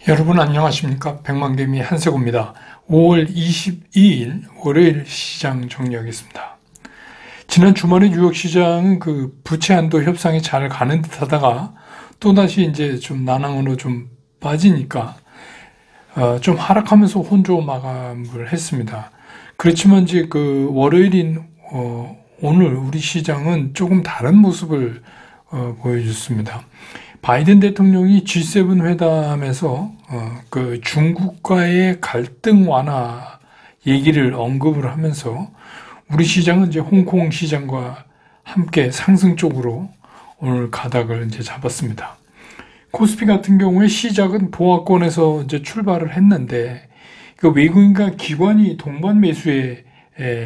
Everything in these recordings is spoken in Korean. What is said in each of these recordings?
여러분 안녕하십니까? 백만개미 한세구입니다. 5월 22일 월요일 시장 정리하겠습니다. 지난 주말에 뉴욕 시장은 부채 한도 협상이 잘 가는 듯 하다가 또다시 이제 좀 난항으로 좀 빠지니까 좀 하락하면서 혼조 마감을 했습니다. 그렇지만 이제 월요일인 오늘 우리 시장은 조금 다른 모습을 보여줬습니다. 바이든 대통령이 G7 회담에서 중국과의 갈등 완화 얘기를 언급을 하면서 우리 시장은 이제 홍콩 시장과 함께 상승 쪽으로 오늘 가닥을 이제 잡았습니다. 코스피 같은 경우에 시작은 보합권에서 이제 출발을 했는데 외국인과 기관이 동반 매수에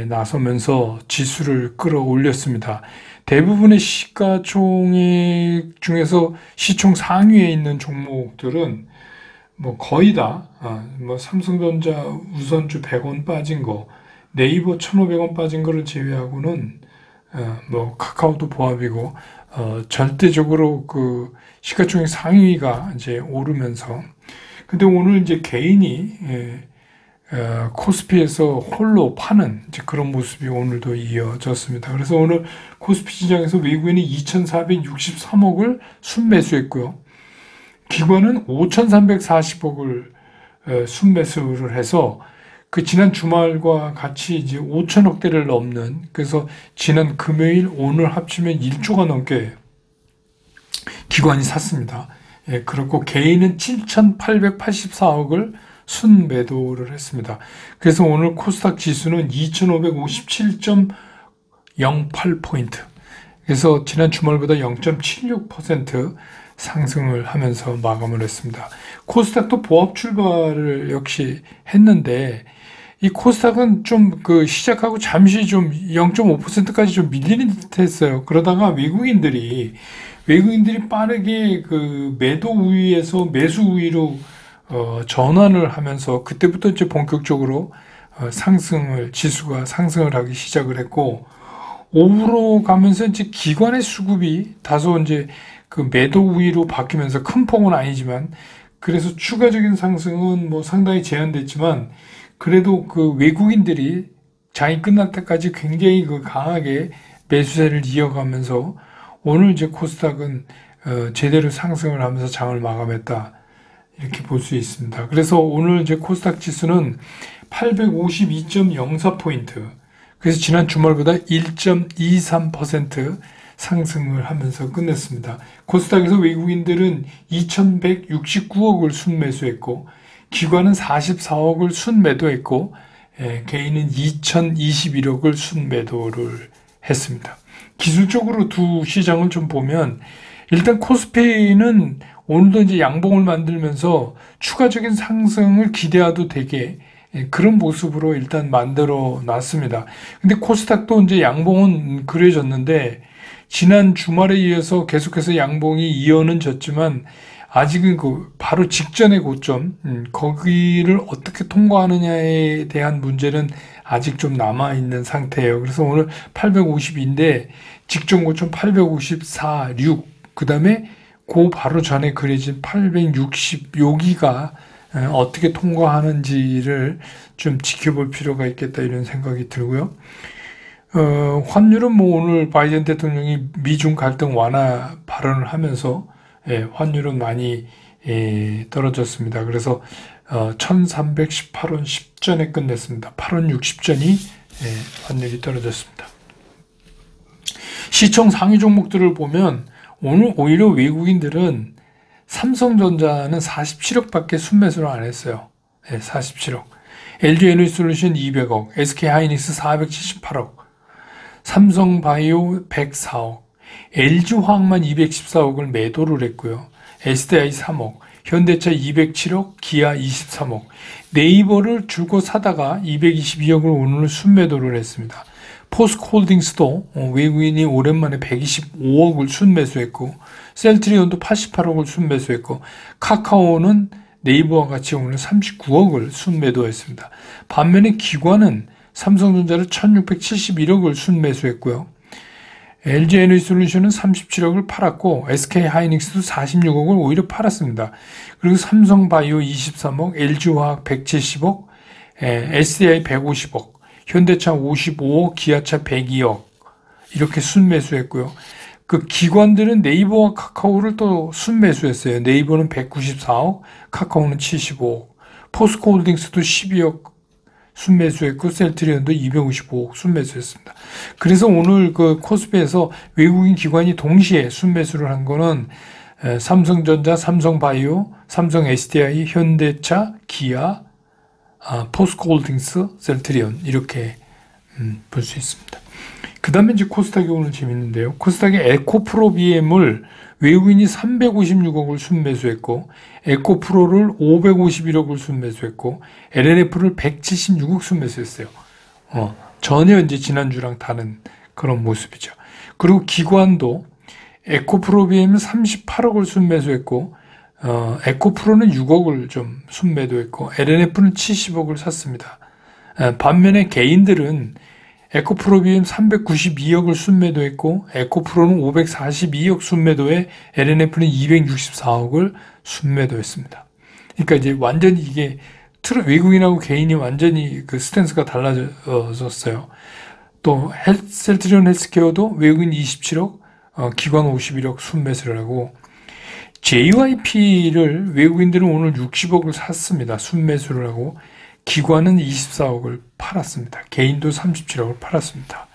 나서면서 지수를 끌어올렸습니다. 대부분의 시가총액 중에서 시총 상위에 있는 종목들은 거의 다 삼성전자 우선주 100원 빠진 거, 네이버 1,500원 빠진 거를 제외하고는 카카오도 보합이고 절대적으로 시가총액 상위가 이제 오르면서, 근데 오늘 이제 개인이 코스피에서 홀로 파는 이제 그런 모습이 오늘도 이어졌습니다. 그래서 오늘 코스피 시장에서 외국인이 2,463억을 순매수했고요. 기관은 5,340억을 순매수를 해서 지난 주말과 같이 이제 5천억대를 넘는, 그래서 지난 금요일 오늘 합치면 1조가 넘게 기관이 샀습니다. 그렇고 개인은 7,884억을 순매도를 했습니다. 그래서 오늘 코스닥 지수는 2,557.08포인트. 그래서 지난 주말보다 0.76% 상승을 하면서 마감을 했습니다. 코스닥도 보합 출발을 역시 했는데, 이 코스닥은 좀 시작하고 잠시 좀 0.5%까지 좀 밀리는 듯 했어요. 그러다가 외국인들이 빠르게 매도 우위에서 매수 우위로 전환을 하면서 그때부터 이제 본격적으로 지수가 상승을 하기 시작을 했고, 오후로 가면서 이제 기관의 수급이 다소 이제 매도 우위로 바뀌면서 큰 폭은 아니지만, 그래서 추가적인 상승은 상당히 제한됐지만, 그래도 외국인들이 장이 끝날 때까지 굉장히 강하게 매수세를 이어가면서 오늘 이제 코스닥은 제대로 상승을 하면서 장을 마감했다, 이렇게 볼 수 있습니다. 그래서 오늘 이제 코스닥 지수는 852.04포인트. 그래서 지난 주말보다 1.23% 상승을 하면서 끝냈습니다. 코스닥에서 외국인들은 2,169억을 순매수했고, 기관은 44억을 순매도했고, 개인은 2,021억을 순매도를 했습니다. 기술적으로 두 시장을 좀 보면, 일단 코스피는 오늘도 이제 양봉을 만들면서 추가적인 상승을 기대해도 되게 그런 모습으로 일단 만들어 놨습니다. 근데 코스닥도 이제 양봉은 그려졌는데, 지난 주말에 이어서 계속해서 양봉이 이어는 졌지만, 아직은 바로 직전의 고점, 거기를 어떻게 통과하느냐에 대한 문제는 아직 좀 남아있는 상태예요. 그래서 오늘 850인데, 직전 고점 854.6, 그 다음에 바로 전에 그려진 860, 여기가 어떻게 통과하는지를 좀 지켜볼 필요가 있겠다, 이런 생각이 들고요. 환율은 오늘 바이든 대통령이 미중 갈등 완화 발언을 하면서 환율은 많이 떨어졌습니다. 그래서 1318원 10전에 끝냈습니다. 8원 60전이 환율이 떨어졌습니다. 시총 상위 종목들을 보면 오늘 오히려 외국인들은 삼성전자는 47억밖에 순매수를 안 했어요. 47억. LG에너지솔루션 200억, SK하이닉스 478억, 삼성바이오 104억, LG화학만 214억을 매도를 했고요. SDI 3억, 현대차 207억, 기아 23억, 네이버를 줄곧 사다가 222억을 오늘 순매도를 했습니다. 포스코홀딩스도 외국인이 오랜만에 125억을 순매수했고, 셀트리온도 88억을 순매수했고, 카카오는 네이버와 같이 오늘 39억을 순매도했습니다. 반면에 기관은 삼성전자를 1671억을 순매수했고요. LG 에너지솔루션은 37억을 팔았고 SK 하이닉스도 46억을 오히려 팔았습니다. 그리고 삼성바이오 23억, LG화학 170억, SDI 150억, 현대차 55억, 기아차 102억 이렇게 순매수했고요. 그 기관들은 네이버와 카카오를 또 순매수했어요. 네이버는 194억, 카카오는 75억, 포스코홀딩스도 12억 순매수했고 셀트리온도 255억 순매수했습니다. 그래서 오늘 그 코스피에서 외국인 기관이 동시에 순매수를 한 거는 삼성전자, 삼성바이오, 삼성 SDI, 현대차, 기아, 포스코홀딩스, 셀트리온 이렇게 볼 수 있습니다. 그 다음에 이제 코스닥이 오늘 재밌는데요. 코스닥의 에코프로비엠을 외국인이 356억을 순매수했고, 에코프로를 551억을 순매수했고, LNF를 176억 순매수했어요. 전혀 이제 지난주랑 다른 그런 모습이죠. 그리고 기관도 에코프로비엠은 38억을 순매수했고, 에코프로는 6억을 좀 순매도했고, LNF는 70억을 샀습니다. 반면에 개인들은 에코프로비엠 392억을 순매도했고 에코프로는 542억 순매도에 LNF는 264억을 순매도했습니다. 그러니까 이제 완전히 이게 외국인하고 개인이 완전히 그 스탠스가 달라졌어요. 또 셀트리온 헬스케어도 외국인 27억, 기관 51억 순매수를 하고 JYP를 외국인들은 오늘 60억을 샀습니다. 순매수를 하고 기관은 24억을 팔았습니다. 개인도 37억을 팔았습니다.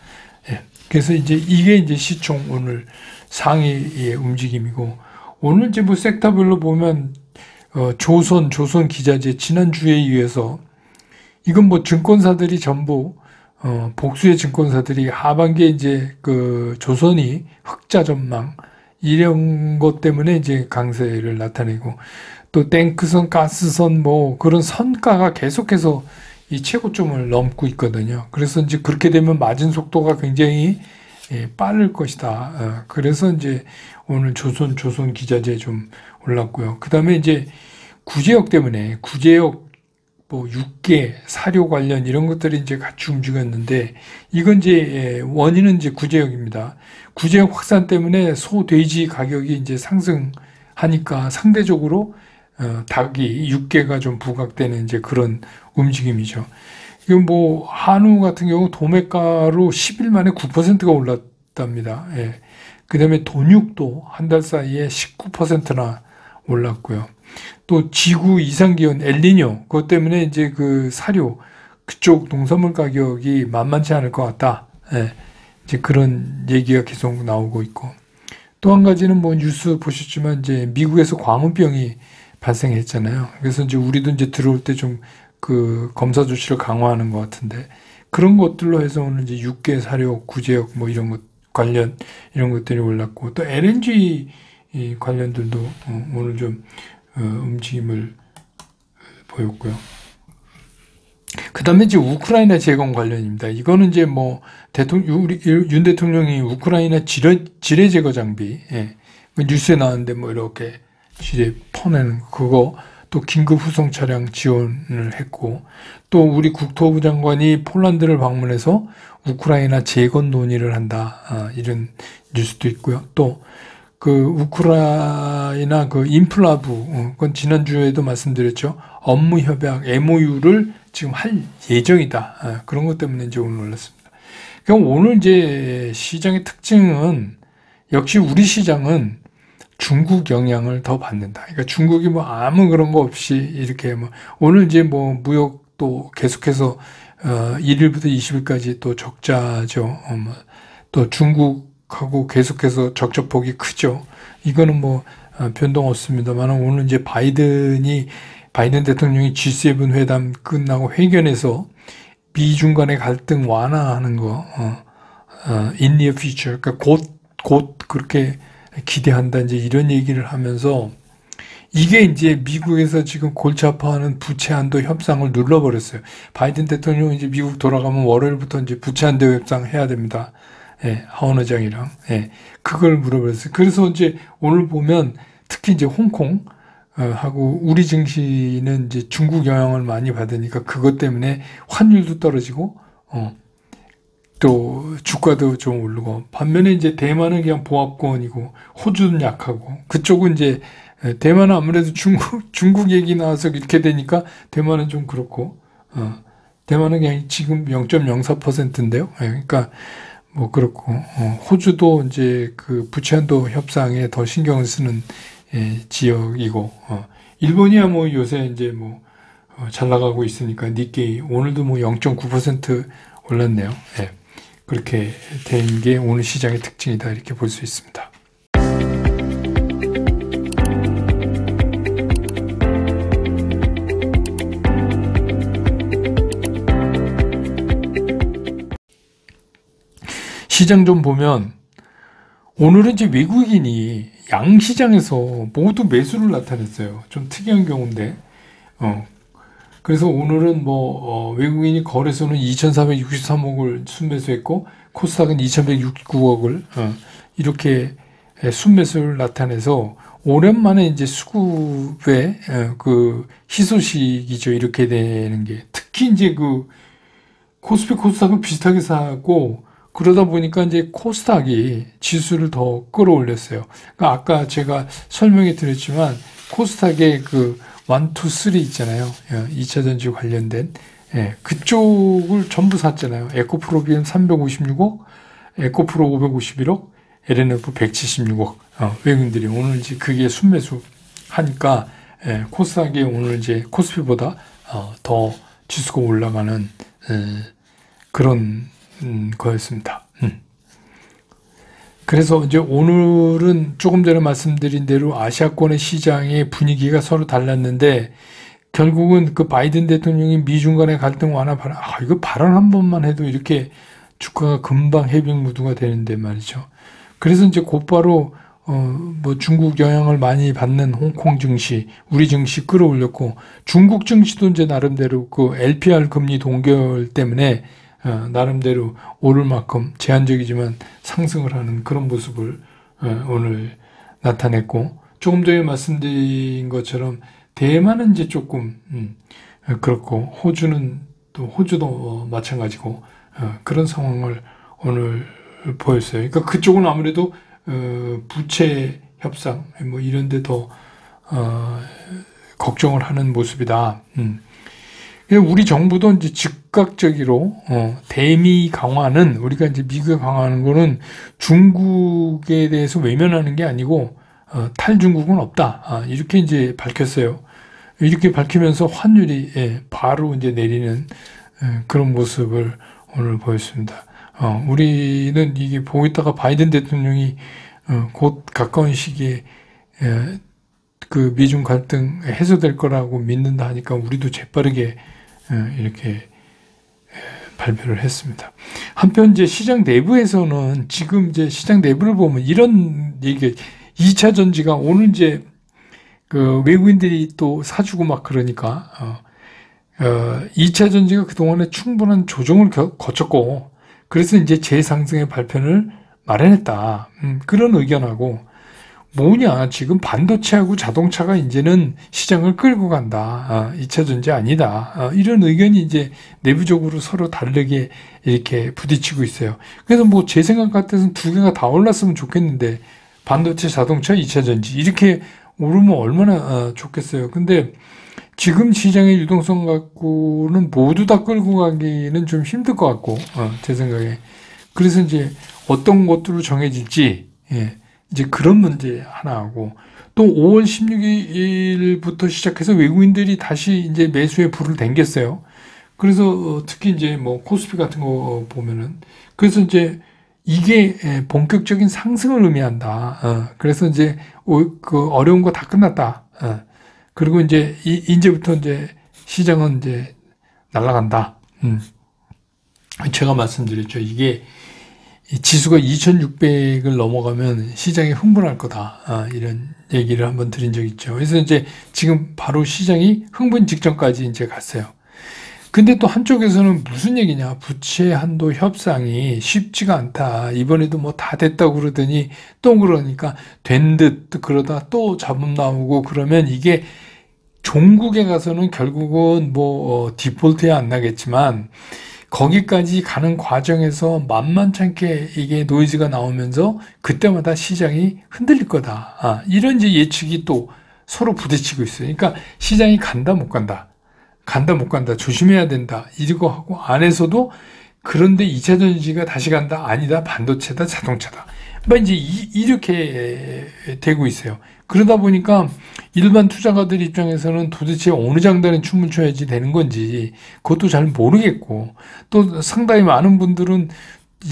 예. 그래서 이제 이게 이제 시총 오늘 상위의 움직임이고, 오늘 이제 뭐 섹터별로 보면, 조선 기자재 지난주에 의해서, 이건 뭐 증권사들이 전부, 복수의 증권사들이 하반기에 이제 그 조선이 흑자 전망, 이런 것 때문에 이제 강세를 나타내고, 또 탱크선, 가스선 뭐 그런 선가가 계속해서 이 최고점을 넘고 있거든요. 그래서 이제 그렇게 되면 마진 속도가 굉장히 빠를 것이다. 그래서 이제 오늘 조선 기자재 좀 올랐고요. 그 다음에 이제 구제역 때문에 구제역 뭐 육계 사료 관련 이런 것들이 이제 같이 움직였는데, 이건 이제 원인은 이제 구제역입니다. 구제역 확산 때문에 소, 돼지 가격이 이제 상승하니까 상대적으로 닭이 육계가 좀 부각되는 이제 그런 움직임이죠. 이건 뭐 한우 같은 경우 도매가로 10일 만에 9%가 올랐답니다. 예. 그다음에 돈육도 한 달 사이에 19%나 올랐고요. 또 지구 이상기온 엘니뇨 그것 때문에 이제 그 사료 그쪽 농산물 가격이 만만치 않을 것 같다. 예. 이제 그런 얘기가 계속 나오고 있고, 또 한 가지는 뭐 뉴스 보셨지만 이제 미국에서 광우병이 발생했잖아요. 그래서 이제 우리도 이제 들어올 때 좀 그 검사 조치를 강화하는 것 같은데, 그런 것들로 해서 오늘 이제 육계 사료 구제역 뭐 이런 것 관련 이런 것들이 올랐고, 또 LNG 관련들도 오늘 좀 움직임을 보였고요. 그 다음에 이제 우크라이나 재건 관련입니다. 이거는 이제 뭐 우리 윤 대통령이 우크라이나 지뢰 제거 장비, 뉴스에 나왔는데 뭐 이렇게 지뢰 퍼내는 그거, 또 긴급 후송 차량 지원을 했고, 또 우리 국토부 장관이 폴란드를 방문해서 우크라이나 재건 논의를 한다, 이런 뉴스도 있고요. 또 그 우크라이나 그 인플라부, 그건 지난주에도 말씀드렸죠. 업무 협약 MOU를 지금 할 예정이다. 그런 것 때문에 이제 오늘 올랐습니다. 그럼 오늘 이제 시장의 특징은 역시 우리 시장은 중국 영향을 더 받는다. 그러니까 중국이 뭐 아무 그런 거 없이 이렇게 뭐 오늘 이제 뭐 무역도 계속해서 1일부터 20일까지 또 적자죠. 또 중국하고 계속해서 적자폭이 크죠. 이거는 뭐 변동 없습니다만, 오늘 이제 바이든 대통령이 G7 회담 끝나고 회견에서 미중 간의 갈등 완화하는 거, in near future, 그러니까 곧 그렇게 기대한다, 이제 이런 얘기를 하면서, 이게 이제 미국에서 지금 골치 아파하는 부채 한도 협상을 눌러버렸어요. 바이든 대통령이 이제 미국 돌아가면 월요일부터 이제 부채 한도 협상 해야 됩니다. 예, 하원 의장이랑. 예, 그걸 물어버렸어요. 그래서 이제 오늘 보면 특히 이제 홍콩, 하고 우리 증시는 이제 중국 영향을 많이 받으니까 그것 때문에 환율도 떨어지고, 또 주가도 좀 오르고, 반면에 이제 대만은 그냥 보합권이고 호주는 약하고, 그쪽은 이제 대만은 아무래도 중국 얘기 나와서 이렇게 되니까 대만은 좀 그렇고, 대만은 그냥 지금 0.04%인데요. 그러니까 뭐 그렇고, 호주도 이제 그 부채한도 협상에 더 신경을 쓰는 지역이고, 일본이야 뭐 요새 이제 뭐 잘 나가고 있으니까 니케이 오늘도 뭐 0.9% 올랐네요. 예. 그렇게 된 게 오늘 시장의 특징이다 이렇게 볼 수 있습니다. 시장 좀 보면 오늘은 이제 외국인이 양시장에서 모두 매수를 나타냈어요. 좀 특이한 경우인데, 그래서 오늘은 뭐 외국인이 거래소는 2,463억을 순매수했고 코스닥은 2,169억을 이렇게 순매수를 나타내서 오랜만에 이제 수급의 그 희소식이죠. 이렇게 되는 게 특히 이제 그 코스피 코스닥을 비슷하게 사고 그러다 보니까 이제 코스닥이 지수를 더 끌어올렸어요. 그러니까 아까 제가 설명해 드렸지만 코스닥의 그 1, 2, 3 있잖아요. 2차 전지 관련된 그쪽을 전부 샀잖아요. 에코프로비엠 356억, 에코프로 551억, LNF 176억. 외국인들이 오늘 이제 그게 순매수 하니까 코스닥이 오늘 이제 코스피보다 더 지수가 올라가는 그런 거였습니다. 그래서 이제 오늘은 조금 전에 말씀드린 대로 아시아권의 시장의 분위기가 서로 달랐는데 결국은 그 바이든 대통령이 미중 간의 갈등 완화 발언, 이거 발언 한 번만 해도 이렇게 주가가 금방 해빙 무드가 되는데 말이죠. 그래서 이제 곧바로 뭐 중국 영향을 많이 받는 홍콩 증시, 우리 증시 끌어올렸고 중국 증시도 이제 나름대로 그 LPR 금리 동결 때문에 나름대로 오를 만큼 제한적이지만 상승을 하는 그런 모습을 오늘 나타냈고 조금 전에 말씀드린 것처럼 대만은 이제 조금 그렇고 호주도 마찬가지고 그런 상황을 오늘 보였어요. 그러니까 그쪽은 아무래도 부채 협상 뭐 이런 데 더 걱정을 하는 모습이다. 우리 정부도 이제 즉각적으로 대미 강화는 우리가 이제 미국에 강화하는 거는 중국에 대해서 외면하는 게 아니고 탈중국은 없다. 이렇게 이제 밝혔어요. 이렇게 밝히면서 환율이 바로 이제 내리는 그런 모습을 오늘 보였습니다. 우리는 이게 보고 있다가 바이든 대통령이 곧 가까운 시기에 그 미중 갈등 해소될 거라고 믿는다 하니까 우리도 재빠르게 이렇게 발표를 했습니다. 한편 이제 시장 내부에서는 지금 이제 시장 내부를 보면 이런 얘기 2차 전지가 오늘 이제 그 외국인들이 또 사주고 막 그러니까 2차 전지가 그동안에 충분한 조정을 거쳤고 그래서 이제 재상승의 발편을 마련했다. 그런 의견하고 뭐냐 지금 반도체하고 자동차가 이제는 시장을 끌고 간다. 2차 전지 아니다. 이런 의견이 이제 내부적으로 서로 다르게 이렇게 부딪히고 있어요. 그래서 뭐 제 생각 같아서는 두 개가 다 올랐으면 좋겠는데 반도체, 자동차, 2차 전지 이렇게 오르면 얼마나 좋겠어요. 근데 지금 시장의 유동성 갖고는 모두 다 끌고 가기는 좀 힘들 것 같고 제 생각에 그래서 이제 어떤 것들로 정해질지 이제 그런 문제 하나하고 또 5월 16일부터 시작해서 외국인들이 다시 이제 매수에 불을 당겼어요. 그래서 특히 이제 뭐 코스피 같은 거 보면은 그래서 이제 이게 본격적인 상승을 의미한다. 그래서 이제 그 어려운 거 다 끝났다. 그리고 이제부터 이제 시장은 이제 날아간다. 제가 말씀드렸죠. 이게 지수가 2,600을 넘어가면 시장이 흥분할 거다. 이런 얘기를 한번 드린 적 있죠. 그래서 이제 지금 바로 시장이 흥분 직전까지 이제 갔어요. 근데 또 한쪽에서는 무슨 얘기냐. 부채 한도 협상이 쉽지가 않다. 이번에도 뭐 다 됐다고 그러더니 또 그러니까 된 듯 그러다 또 잡음 나오고 그러면 이게 종국에 가서는 결국은 뭐 디폴트야 안 나겠지만 거기까지 가는 과정에서 만만찮게 이게 노이즈가 나오면서 그때마다 시장이 흔들릴 거다. 이런 이제 예측이 또 서로 부딪히고 있어요. 그러니까 시장이 간다 못 간다. 간다 못 간다. 조심해야 된다. 이거 하고 안에서도 그런데 2차 전지가 다시 간다. 아니다. 반도체다. 자동차다. 막 이제 이렇게 되고 있어요. 그러다 보니까 일반 투자가들 입장에서는 도대체 어느 장단에 춤을 춰야지 되는 건지 그것도 잘 모르겠고, 또 상당히 많은 분들은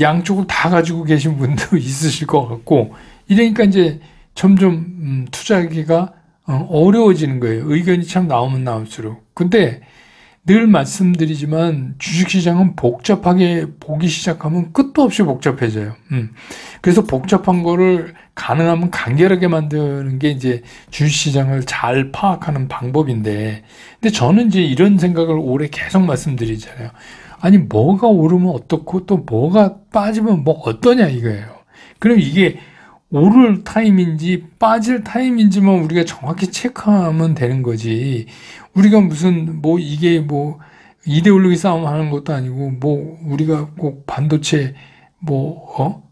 양쪽을 다 가지고 계신 분도 있으실 것 같고, 이러니까 이제 점점 투자하기가 어려워지는 거예요. 의견이 참 나오면 나올수록. 근데 늘 말씀드리지만 주식시장은 복잡하게 보기 시작하면 끝도 없이 복잡해져요. 그래서 복잡한 거를 가능하면 간결하게 만드는 게 이제 주식시장을 잘 파악하는 방법인데, 근데 저는 이제 이런 생각을 올해 계속 말씀드리잖아요. 아니, 뭐가 오르면 어떻고 또 뭐가 빠지면 뭐 어떠냐 이거예요. 그럼 이게 오를 타임인지 빠질 타임인지만 우리가 정확히 체크하면 되는 거지. 우리가 무슨 뭐 이게 뭐 이데올로기 싸움 하는 것도 아니고, 뭐 우리가 꼭 반도체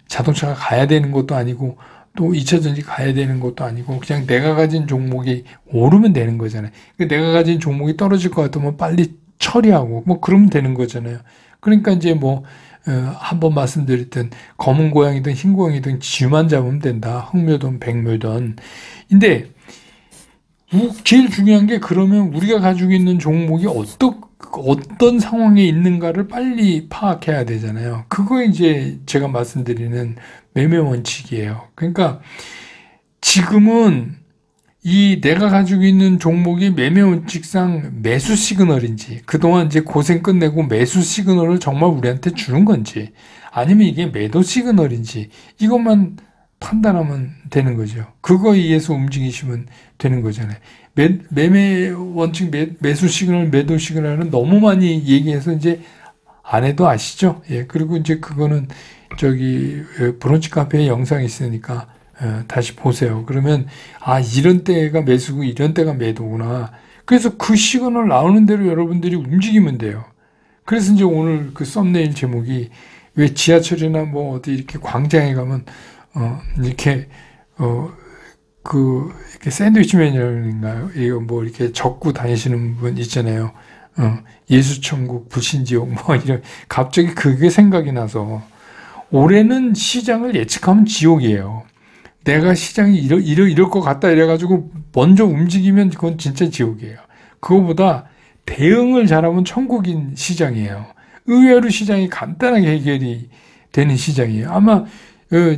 자동차가 가야 되는 것도 아니고, 또 2차 전지 가야 되는 것도 아니고, 그냥 내가 가진 종목이 오르면 되는 거잖아요. 내가 가진 종목이 떨어질 것 같으면 빨리 처리하고 뭐 그러면 되는 거잖아요. 그러니까 이제 한번 말씀드렸던 검은 고양이든 흰 고양이든 쥐만 잡으면 된다. 흑묘든 백묘든. 근데 제일 중요한 게, 그러면 우리가 가지고 있는 종목이 어떤 상황에 있는가를 빨리 파악해야 되잖아요. 그거 이제 제가 말씀드리는 매매 원칙이에요. 그러니까 지금은 이 내가 가지고 있는 종목이 매매 원칙상 매수 시그널인지, 그동안 이제 고생 끝내고 매수 시그널을 정말 우리한테 주는 건지, 아니면 이게 매도 시그널인지, 이것만 판단하면 되는 거죠. 그거에 의해서 움직이시면 되는 거잖아요. 매매 원칙, 매수 시그널, 매도 시그널은 너무 많이 얘기해서 이제 안 해도 아시죠? 예. 그리고 이제 그거는 브런치 카페에 영상이 있으니까 다시 보세요. 그러면 이런 때가 매수고 이런 때가 매도구나. 그래서 그 시그널 나오는 대로 여러분들이 움직이면 돼요. 그래서 이제 오늘 그 썸네일 제목이, 왜 지하철이나 뭐 어디 이렇게 광장에 가면 이렇게 이렇게 샌드위치 매니아인가요? 이거 뭐 이렇게 적고 다니시는 분 있잖아요. 예수천국, 불신지옥, 뭐 이런, 갑자기 그게 생각이 나서, 올해는 시장을 예측하면 지옥이에요. 내가 시장이 이럴 것 같다 이래가지고 먼저 움직이면 그건 진짜 지옥이에요. 그거보다 대응을 잘하면 천국인 시장이에요. 의외로 시장이 간단하게 해결이 되는 시장이에요. 아마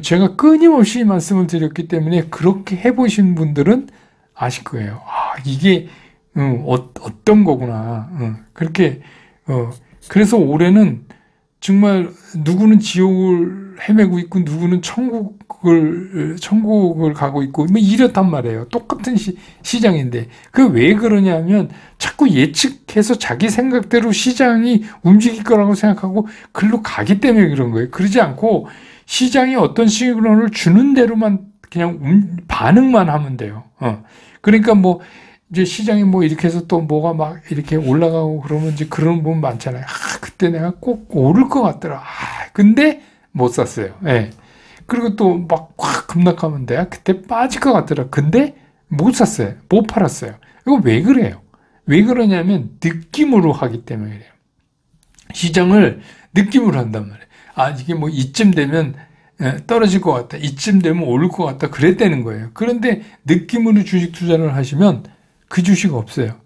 제가 끊임없이 말씀을 드렸기 때문에 그렇게 해보신 분들은 아실 거예요. 이게 어떤 거구나. 그렇게 그래서 올해는 정말 누구는 지옥을 헤매고 있고 누구는 천국을 가고 있고 뭐 이렇단 말이에요. 똑같은 시장인데, 그 왜 그러냐면 자꾸 예측해서 자기 생각대로 시장이 움직일 거라고 생각하고 글로 가기 때문에 그런 거예요. 그러지 않고 시장이 어떤 시그널을 주는 대로만 그냥 반응만 하면 돼요. 그러니까 뭐 이제 시장이 뭐 이렇게 해서 또 뭐가 막 이렇게 올라가고 그러면 이제 그런 부분 많잖아요. 그때 내가 꼭 오를 것 같더라. 근데 못 샀어요. 예. 그리고 또 막 확 급락하면 내가 그때 빠질 것 같더라. 근데 못 샀어요. 못 팔았어요. 이거 왜 그래요? 왜 그러냐면 느낌으로 하기 때문에 그래요. 시장을 느낌으로 한단 말이에요. 이게 뭐 이쯤 되면 떨어질 것 같다. 이쯤 되면 오를 것 같다. 그랬다는 거예요. 그런데 느낌으로 주식 투자를 하시면 그 주식 없어요.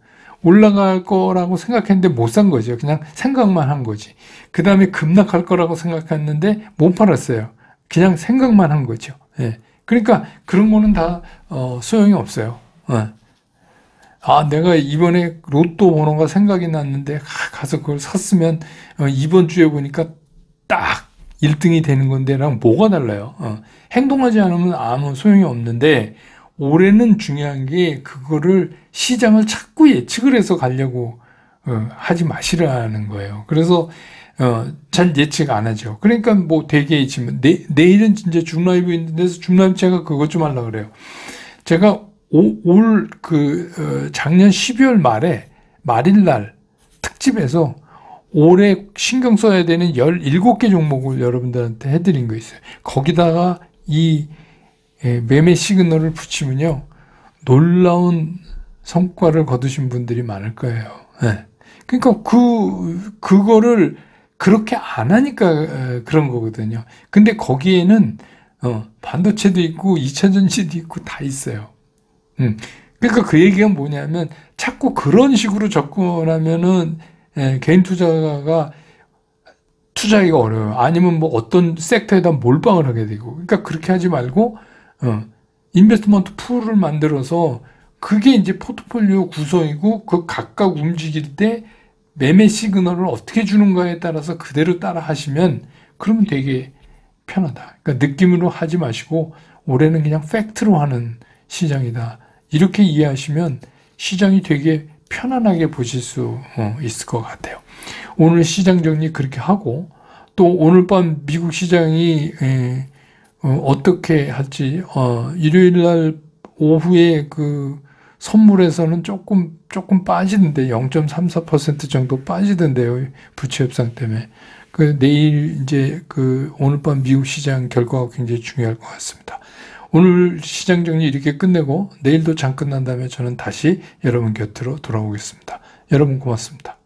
올라갈 거라고 생각했는데 못 산 거죠. 그냥 생각만 한 거지. 그 다음에 급락할 거라고 생각했는데 못 팔았어요. 그냥 생각만 한 거죠. 예. 그러니까 그런 거는 다 소용이 없어요. 내가 이번에 로또 번호가 생각이 났는데 가서 그걸 샀으면 이번 주에 보니까 딱 1등이 되는 건데랑 뭐가 달라요? 행동하지 않으면 아무 소용이 없는데, 올해는 중요한 게 그거를 시장을 자꾸 예측을 해서 가려고 하지 마시라는 거예요. 그래서 잘 예측 안 하죠. 그러니까 뭐 되게 있지만 내일은 진짜 줌라이브 있는데 줌라이브 제가 그것 좀 하려고 그래요. 제가 작년 12월 말일날 특집에서 올해 신경 써야 되는 17개 종목을 여러분들한테 해드린 거 있어요. 거기다가 이 매매 시그널을 붙이면요, 놀라운 성과를 거두신 분들이 많을 거예요. 네. 그러니까 그거를 그렇게 안 하니까 그런 거거든요. 근데 거기에는 반도체도 있고 2차 전지도 있고 다 있어요. 그러니까 그 얘기가 뭐냐면 자꾸 그런 식으로 접근하면은 개인 투자가가 투자하기가 어려워요. 아니면 뭐 어떤 섹터에다 몰빵을 하게 되고. 그러니까 그렇게 하지 말고 인베스트먼트 풀을 만들어서 그게 이제 포트폴리오 구성이고 그 각각 움직일 때 매매 시그널을 어떻게 주는가에 따라서 그대로 따라 하시면 그러면 되게 편하다. 그러니까 느낌으로 하지 마시고 올해는 그냥 팩트로 하는 시장이다. 이렇게 이해하시면 시장이 되게 편안하게 보실 수 있을 것 같아요. 오늘 시장 정리 그렇게 하고 또 오늘 밤 미국 시장이 어떻게 할지 일요일 날 오후에 그 선물에서는 조금 빠지는데 0.34% 정도 빠지던데요. 부채 협상 때문에. 내일 이제 오늘 밤 미국 시장 결과가 굉장히 중요할 것 같습니다. 오늘 시장 정리 이렇게 끝내고 내일도 장 끝난 다음에 저는 다시 여러분 곁으로 돌아오겠습니다. 여러분 고맙습니다.